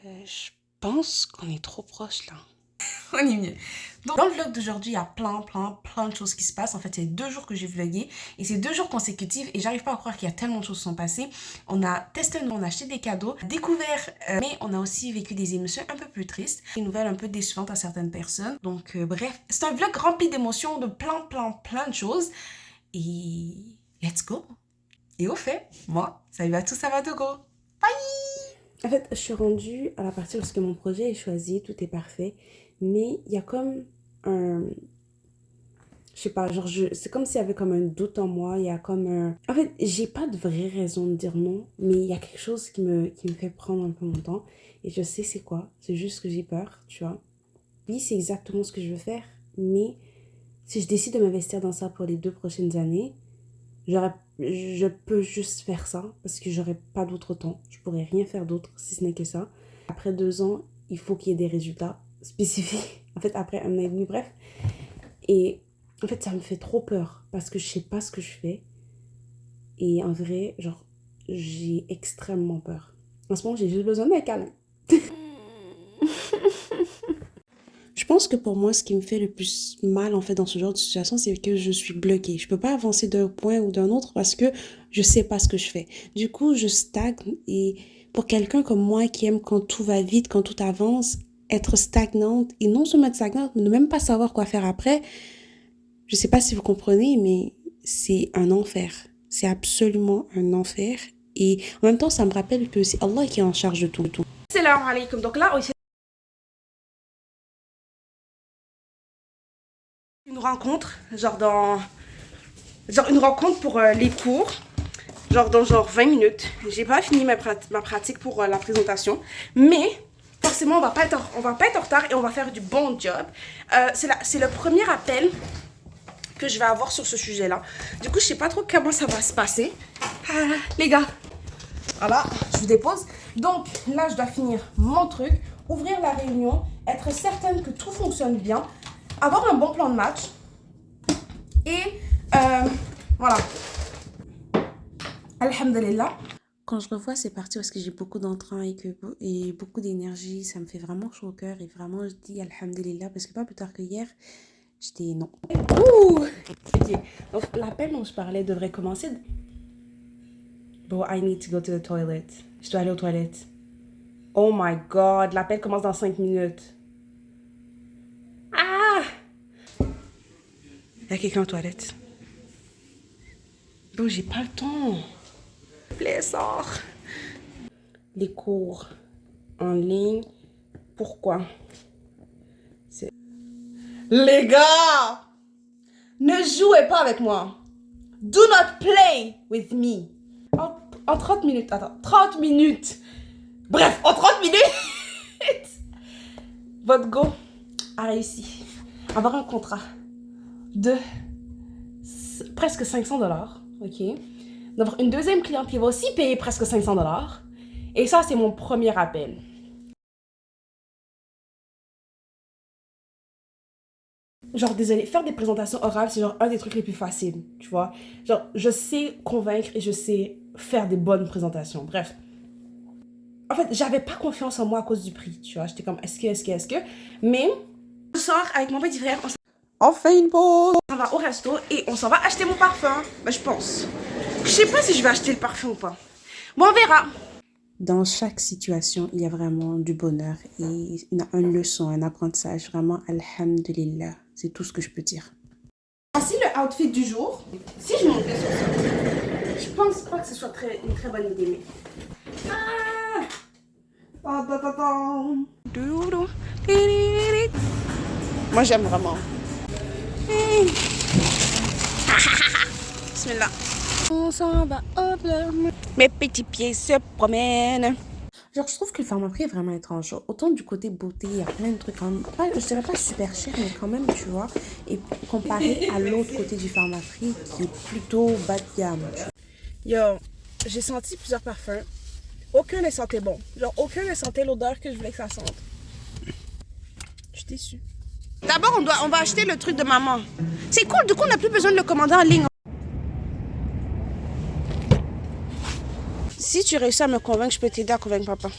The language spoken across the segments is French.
Je pense qu'on est trop proche là. On est mieux. Donc, dans le vlog d'aujourd'hui, il y a plein de choses qui se passent. En fait, c'est 2 jours que j'ai vlogué et c'est 2 jours consécutifs et j'arrive pas à croire qu'il y a tellement de choses qui sont passées. On a testé, on a acheté des cadeaux, découvert, mais on a aussi vécu des émotions un peu plus tristes, des nouvelles un peu décevantes à certaines personnes. Donc, bref, c'est un vlog rempli d'émotions, de plein de choses et let's go. Et au fait, moi, salut à tous, ça va de go. En fait, je suis rendue à la partie lorsque mon projet est choisi, tout est parfait, mais il y a comme un... Je sais pas, genre, c'est comme s'il y avait comme un doute en moi, il y a comme un... En fait, j'ai pas de vraie raison de dire non, mais il y a quelque chose qui me fait prendre un peu mon temps, et je sais c'est quoi, c'est juste que j'ai peur, tu vois. Oui, c'est exactement ce que je veux faire, mais si je décide de m'investir dans ça pour les 2 prochaines années, je peux juste faire ça parce que j'aurai pas d'autre temps. Je pourrais rien faire d'autre si ce n'est que ça. Après 2 ans, il faut qu'il y ait des résultats spécifiques. En fait, après 1 an et demi, bref. Et en fait, ça me fait trop peur parce que je sais pas ce que je fais. Et en vrai, genre, j'ai extrêmement peur. En ce moment, j'ai juste besoin d'un câlin. Je pense que pour moi, ce qui me fait le plus mal en fait dans ce genre de situation, c'est que je suis bloquée. Je peux pas avancer d'un point ou d'un autre parce que je sais pas ce que je fais. Du coup, je stagne et pour quelqu'un comme moi qui aime quand tout va vite, quand tout avance, être stagnante et non seulement être stagnante, mais ne même pas savoir quoi faire après, je sais pas si vous comprenez, mais c'est un enfer. C'est absolument un enfer. Et en même temps, ça me rappelle que c'est Allah qui est en charge de tout. Salam alaikum. Donc là, une rencontre, genre une rencontre pour les cours, genre dans 20 minutes. J'ai pas fini ma pratique pour la présentation, mais forcément on va pas être en retard et on va faire du bon job. C'est le premier appel que je vais avoir sur ce sujet-là. Du coup, je sais pas trop comment ça va se passer. Les gars, voilà, je vous dépose. Donc là, je dois finir mon truc, ouvrir la réunion, être certaine que tout fonctionne bien, avoir un bon plan de match et voilà. Alhamdulillah. Quand je revois ces parties où est-ce que j'ai beaucoup d'entrain et beaucoup d'énergie, ça me fait vraiment chaud au cœur et vraiment je dis alhamdulillah parce que pas plus tard que hier, j'étais non. Ouh, ok. Donc l'appel dont je parlais devrait commencer. Bro, I need to go to the toilet. Je dois aller aux toilettes. Oh my god, l'appel commence dans 5 minutes. Ah! Il y a quelqu'un aux toilettes. Bro, j'ai pas le temps. Plaît, sors. Les cours en ligne. Pourquoi? Les gars! Ne jouez pas avec moi. Do not play with me. En 30 minutes. Attends, 30 minutes. Bref, en 30 minutes, votre go a réussi à avoir un contrat de presque 500 $. Ok. D'avoir une deuxième cliente qui va aussi payer presque 500 $. Et ça, c'est mon premier appel. Genre, désolé, faire des présentations orales, c'est genre un des trucs les plus faciles, tu vois. Genre, je sais convaincre et je sais faire des bonnes présentations. Bref. En fait, j'avais pas confiance en moi à cause du prix, tu vois. J'étais comme, est-ce que. Mais, je sors avec mon petit frère, On fait une pause. on va au resto et on s'en va acheter mon parfum. Ben, je pense. Je sais pas si je vais acheter le parfum ou pas. Bon, on verra. Dans chaque situation, il y a vraiment du bonheur et une leçon, un apprentissage. Vraiment, alhamdulillah. C'est tout ce que je peux dire. Voici le outfit du jour. Si je m'en fais sur ça, je pense pas que ce soit une très bonne idée, mais... Ah! Moi, j'aime vraiment. Bismillah. On s'en va au bleu. Mes petits pieds se promènent. Genre, je trouve que le Pharmaprix est vraiment étrange. Autant du côté beauté, il y a plein de trucs, je dirais pas super cher, mais quand même, tu vois. Et comparé à l'autre côté du Pharmaprix, qui est plutôt bas de gamme. Yo, j'ai senti plusieurs parfums. Aucun ne sentait bon. Genre, aucun ne sentait l'odeur que je voulais que ça sente. Je suis déçue. D'abord, on va acheter le truc de maman. C'est cool, du coup, on n'a plus besoin de le commander en ligne. Si tu réussis à me convaincre, je peux t'aider à convaincre papa.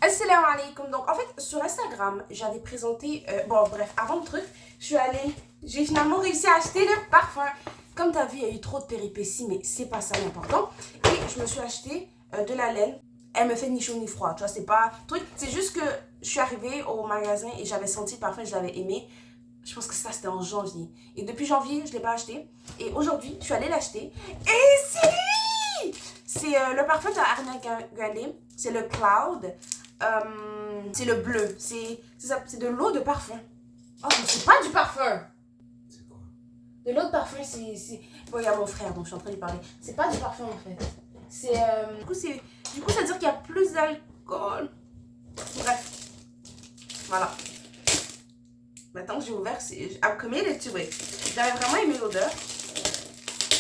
Assalamu alaikum. Donc en fait sur Instagram j'avais présenté bon bref avant le truc j'ai finalement réussi à acheter le parfum. Comme t'as vu il y a eu trop de péripéties mais c'est pas ça l'important. Et je me suis acheté de la laine. Elle me fait ni chaud ni froid, tu vois, c'est pas truc. C'est juste que je suis arrivée au magasin et j'avais senti le parfum, je l'avais aimé. Je pense que ça c'était en janvier. Et depuis janvier je l'ai pas acheté. Et aujourd'hui je suis allée l'acheter. Et c'est lui. C'est le parfum de Ariana Grande. C'est le Cloud. C'est le bleu. C'est de l'eau de parfum. Oh, mais c'est pas du parfum. C'est quoi? De l'eau de parfum, c'est... Bon, il y a mon frère, donc je suis en train de lui parler. C'est pas du parfum, en fait. C'est... Du coup, ça veut dire qu'il y a plus d'alcool. Bref. Voilà. Maintenant que j'ai ouvert, c'est... I'm committed to it. J'avais vraiment aimé l'odeur.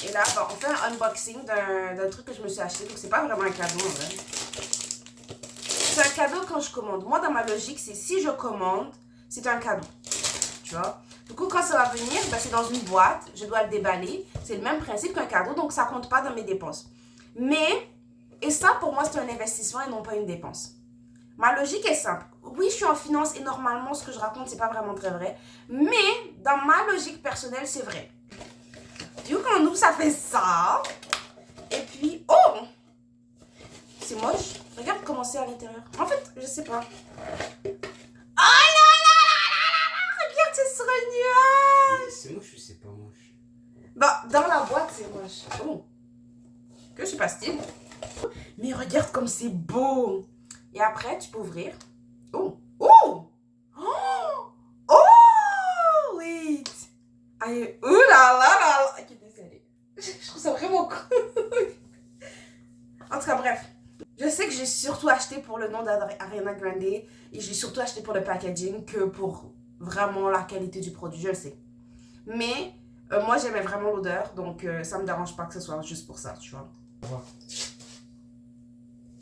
Et là, bon, on fait un unboxing d'un truc que je me suis acheté. Donc, c'est pas vraiment un cadeau, en vrai. C'est un cadeau quand je commande. Moi, dans ma logique, c'est si je commande, c'est un cadeau. Tu vois? Du coup, quand ça va venir, ben, c'est dans une boîte. Je dois le déballer. C'est le même principe qu'un cadeau, donc ça compte pas dans mes dépenses. Mais, et ça, pour moi, c'est un investissement et non pas une dépense. Ma logique est simple. Oui, je suis en finance et normalement, ce que je raconte, c'est pas vraiment très vrai. Mais, dans ma logique personnelle, c'est vrai. Du coup, quand on ouvre, ça fait ça. Et puis, oh! C'est moche. Regarde comment c'est à l'intérieur. En fait, je sais pas. Oh là là là là là! Regarde, c'est sur un nuage. C'est moche ou c'est pas moche? Bah, dans la boîte, c'est moche. Oh. Que je suis pas style. Mais regarde comme c'est beau. Et après, tu peux ouvrir. Oh. Oh! Oh! Oh! Wait. Aïe. Ouh là là là là. Ok, désolée. Je trouve ça vraiment cool. En tout cas, bref. Je sais que j'ai surtout acheté pour le nom d'Ariana Grande et j'ai surtout acheté pour le packaging que pour vraiment la qualité du produit, je le sais. Mais moi j'aimais vraiment l'odeur, donc ça me dérange pas que ce soit juste pour ça, tu vois.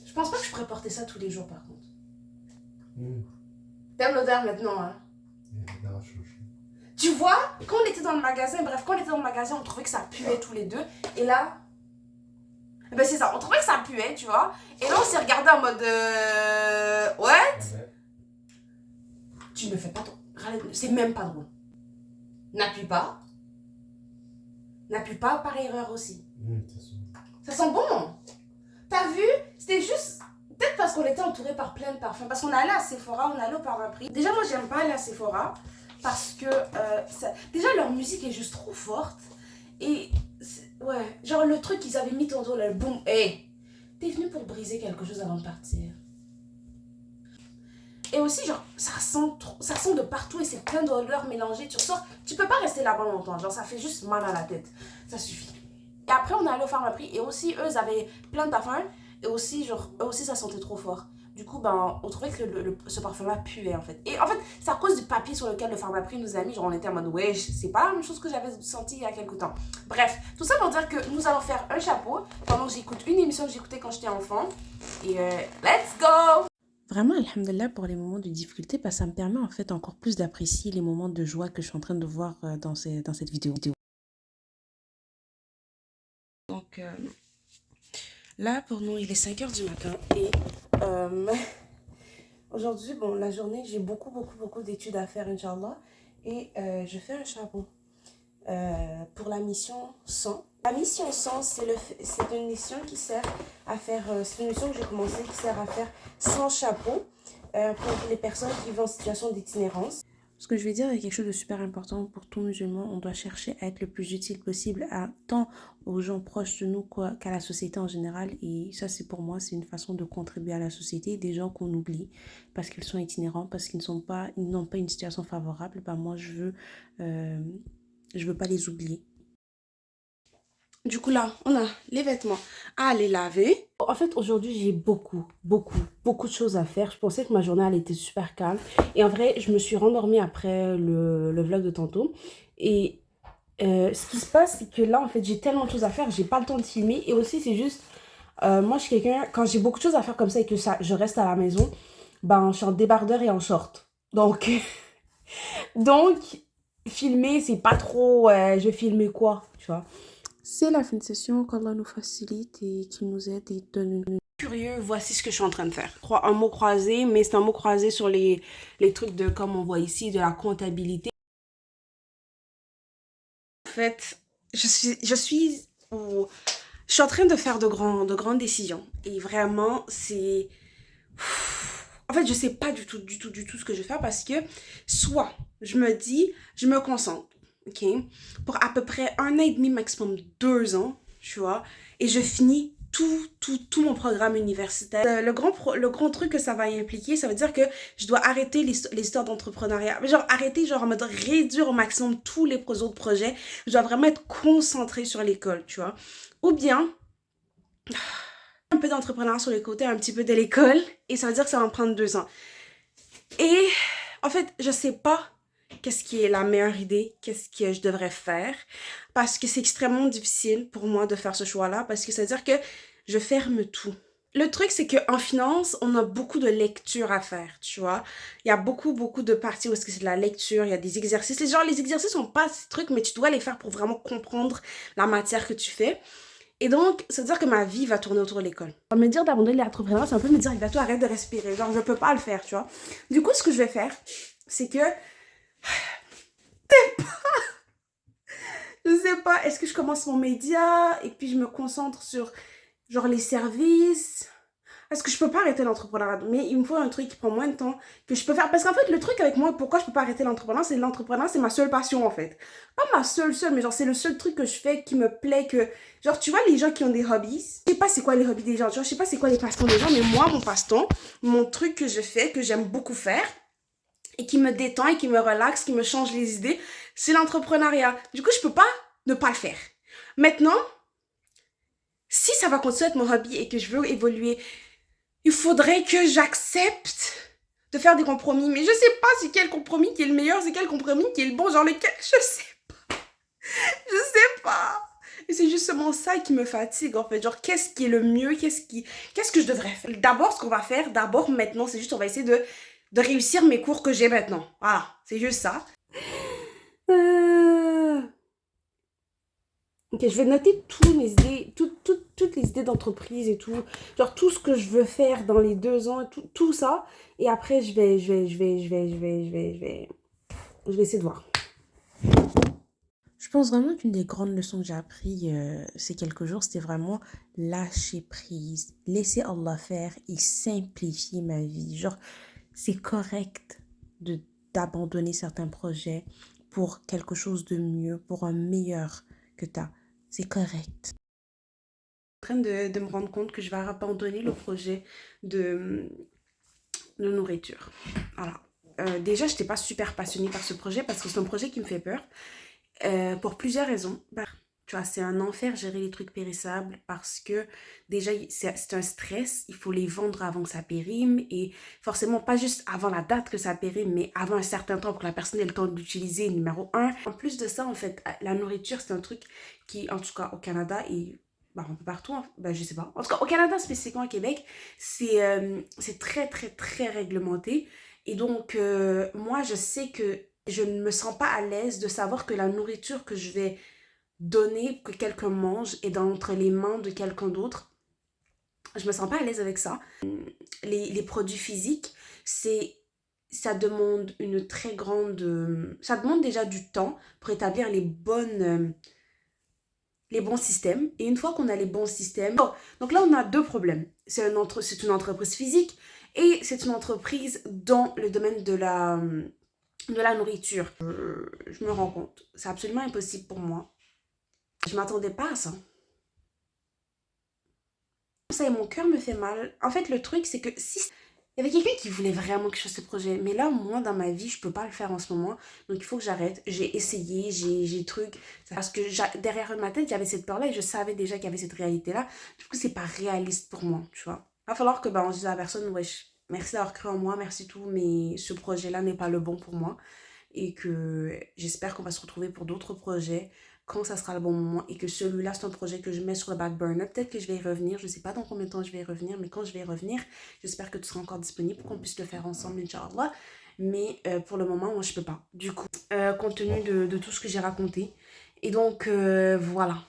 Je pense pas que je pourrais porter ça tous les jours par contre. T'aimes l'odeur maintenant, hein? Tu vois, quand on était dans le magasin, on trouvait que ça puait tous les deux. Et là... Ben c'est ça, on trouvait que ça puait, tu vois. Et là, on s'est regardé en mode... What? Ouais. Tu me fais pas trop... C'est même pas drôle. N'appuie pas. N'appuie pas par erreur aussi. Ça sent bon. T'as vu? C'était juste... Peut-être parce qu'on était entouré par plein de parfums. Parce qu'on allait à Sephora, on allait au Parfumprix. Déjà, moi, j'aime pas aller à Sephora. Parce que... Déjà, leur musique est juste trop forte. Et... Ouais, genre le truc qu'ils avaient mis tantôt, là, le boum, hey, t'es venu pour briser quelque chose avant de partir. Et aussi, genre, ça sent de partout et c'est plein d'odeurs mélangées. Tu ressors, tu peux pas rester là-bas longtemps, genre, ça fait juste mal à la tête. Ça suffit. Et après, on est allé au Pharmaprix et aussi, eux, ils avaient plein de parfums et aussi, genre, eux aussi, ça sentait trop fort. Du coup, ben, on trouvait que ce parfum-là puait, en fait. Et en fait, c'est à cause du papier sur lequel le Pharmaprix nous a mis. Genre, on était en mode, ouais, c'est pas la même chose que j'avais senti il y a quelques temps. Bref, tout ça pour dire que nous allons faire un chapeau pendant que j'écoute une émission que j'écoutais quand j'étais enfant. Et let's go! Vraiment, alhamdoulilah, pour les moments de difficulté, parce que ça me permet en fait encore plus d'apprécier les moments de joie que je suis en train de voir dans cette vidéo. Donc, là, pour nous, il est 5h du matin et aujourd'hui, bon, la journée, j'ai beaucoup d'études à faire, Inch'Allah, et je fais un chapeau pour la mission 100. La mission 100, c'est une mission qui sert à faire, c'est une mission que j'ai commencé qui sert à faire 100 chapeaux pour les personnes qui vivent en situation d'itinérance. Ce que je vais dire est quelque chose de super important pour tout musulman. On doit chercher à être le plus utile possible tant aux gens proches de nous qu'à la société en général. Et ça, c'est pour moi, c'est une façon de contribuer à la société. Des gens qu'on oublie parce qu'ils sont itinérants, parce qu'ils n'ont pas une situation favorable. Ben moi, je veux pas les oublier. Du coup, là, on a les vêtements à aller laver. En fait, aujourd'hui, j'ai beaucoup de choses à faire. Je pensais que ma journée, elle était super calme. Et en vrai, je me suis rendormie après le vlog de tantôt. Et ce qui se passe, c'est que là, en fait, j'ai tellement de choses à faire. J'ai pas le temps de filmer. Et aussi, c'est juste... moi, je suis quelqu'un... Quand j'ai beaucoup de choses à faire comme ça et que je reste à la maison, ben, je suis en débardeur et en short. Donc, filmer, c'est pas trop... je vais filmer quoi, tu vois. C'est la fin de session, qu'Allah nous facilite et qu'il nous aide et donne une... Curieux, voici ce que je suis en train de faire. Un mot croisé, mais c'est un mot croisé sur les trucs de, comme on voit ici, de la comptabilité. En fait, je suis en train de faire de grandes décisions. Et vraiment, c'est... En fait, je sais pas du tout ce que je vais faire parce que soit je me dis, je me concentre, ok, pour à peu près 1 an et demi, maximum 2 ans, tu vois, et je finis tout mon programme universitaire. Le grand truc que ça va impliquer, ça veut dire que je dois arrêter les histoires d'entrepreneuriat. Genre, arrêter, genre, en mode réduire au maximum tous les autres projets. Je dois vraiment être concentrée sur l'école, tu vois. Ou bien, un peu d'entrepreneuriat sur les côtés, un petit peu de l'école, et ça veut dire que ça va me prendre 2 ans. Et en fait, je sais pas qu'est-ce qui est la meilleure idée, qu'est-ce que je devrais faire, parce que c'est extrêmement difficile pour moi de faire ce choix-là, parce que ça veut dire que je ferme tout. Le truc, c'est qu'en finance, on a beaucoup de lectures à faire, tu vois. Il y a beaucoup de parties où est-ce que c'est de la lecture, il y a des exercices. Les exercices sont pas ces trucs, mais tu dois les faire pour vraiment comprendre la matière que tu fais. Et donc, ça veut dire que ma vie va tourner autour de l'école. Me dire d'abandonner l'entrepreneuriat, c'est un peu me dire, toi, arrête de respirer. Genre, je peux pas le faire, tu vois. Du coup, ce que je vais faire, c'est que... Je sais pas, est-ce que je commence mon média et puis je me concentre sur, genre, les services? Parce que je peux pas arrêter l'entrepreneuriat, mais il me faut un truc qui prend moins de temps que je peux faire. Parce qu'en fait, le truc avec moi, pourquoi je peux pas arrêter l'entrepreneuriat, c'est ma seule passion, en fait. Pas ma seule, mais genre, c'est le seul truc que je fais qui me plaît, que... Genre, tu vois, les gens qui ont des hobbies, je sais pas c'est quoi les hobbies des gens, tu vois, je sais pas c'est quoi les passe-temps des gens, mais moi, mon passe-temps, mon truc que je fais, que j'aime beaucoup faire, et qui me détend, et qui me relaxe, qui me change les idées, c'est l'entrepreneuriat. Du coup, je peux pas ne pas le faire. Maintenant, si ça va continuer à être mon hobby et que je veux évoluer, il faudrait que j'accepte de faire des compromis. Mais je sais pas c'est quel compromis qui est le meilleur, c'est quel compromis qui est le bon, genre lequel, je sais pas. Je sais pas. Et c'est justement ça qui me fatigue en fait. Genre, qu'est-ce qui est le mieux, qu'est-ce que je devrais faire? D'abord, ce qu'on va faire, maintenant, c'est juste, on va essayer de réussir mes cours que j'ai maintenant. Voilà, c'est juste ça. Ok, je vais noter toutes mes idées, toutes les idées d'entreprise et tout. Genre tout ce que je veux faire dans les 2 ans, tout ça. Et après, je vais essayer de voir. Je pense vraiment qu'une des grandes leçons que j'ai appris ces quelques jours, c'était vraiment lâcher prise, laisser Allah faire et simplifier ma vie. Genre, c'est correct d'abandonner certains projets pour quelque chose de mieux, pour un meilleur que t'as. C'est correct. Je suis en train de me rendre compte que je vais abandonner le projet de nourriture. Voilà. Déjà, je n'étais pas super passionnée par ce projet parce que c'est un projet qui me fait peur. Pour plusieurs raisons. Tu vois, c'est un enfer gérer les trucs périssables parce que déjà, c'est un stress. Il faut les vendre avant que ça périme et forcément pas juste avant la date que ça périme, mais avant un certain temps pour que la personne ait le temps d'utiliser, numéro 1. En plus de ça, en fait, la nourriture, c'est un truc qui, en tout cas au Canada et un peu partout, je sais pas. En tout cas, au Canada, spécifiquement au Québec, c'est très, très, très réglementé. Et donc, moi, je sais que je ne me sens pas à l'aise de savoir que la nourriture que je vais donner, que quelqu'un mange, est entre les mains de quelqu'un d'autre. Je me sens pas à l'aise avec ça. Les produits physiques, ça demande une très grande... ça demande déjà du temps pour établir les bons systèmes. Et une fois qu'on a les bons systèmes... Donc là, on a deux problèmes. C'est une entreprise physique et c'est une entreprise dans le domaine de la nourriture. Je me rends compte. C'est absolument impossible pour moi. Je m'attendais pas à ça. Ça et mon cœur me fait mal. En fait, le truc, c'est que si... Il y avait quelqu'un qui voulait vraiment que je fasse ce projet. Mais là, moi, dans ma vie, je peux pas le faire en ce moment. Donc, il faut que j'arrête. J'ai essayé, j'ai truc. Parce que derrière ma tête, j'avais cette peur-là et je savais déjà qu'il y avait cette réalité-là. Du coup, c'est pas réaliste pour moi, tu vois. Il va falloir que on dise à la personne, wesh, merci d'avoir cru en moi, merci tout, mais ce projet-là n'est pas le bon pour moi. Et que j'espère qu'on va se retrouver pour d'autres projets quand ça sera le bon moment et que celui-là, c'est un projet que je mets sur le back burner. Peut-être que je vais y revenir, je ne sais pas dans combien de temps je vais y revenir, mais quand je vais y revenir, j'espère que tu seras encore disponible pour qu'on puisse le faire ensemble, Inch'Allah. Mais pour le moment, moi, je peux pas. Du coup, compte tenu de tout ce que j'ai raconté. Et donc, voilà.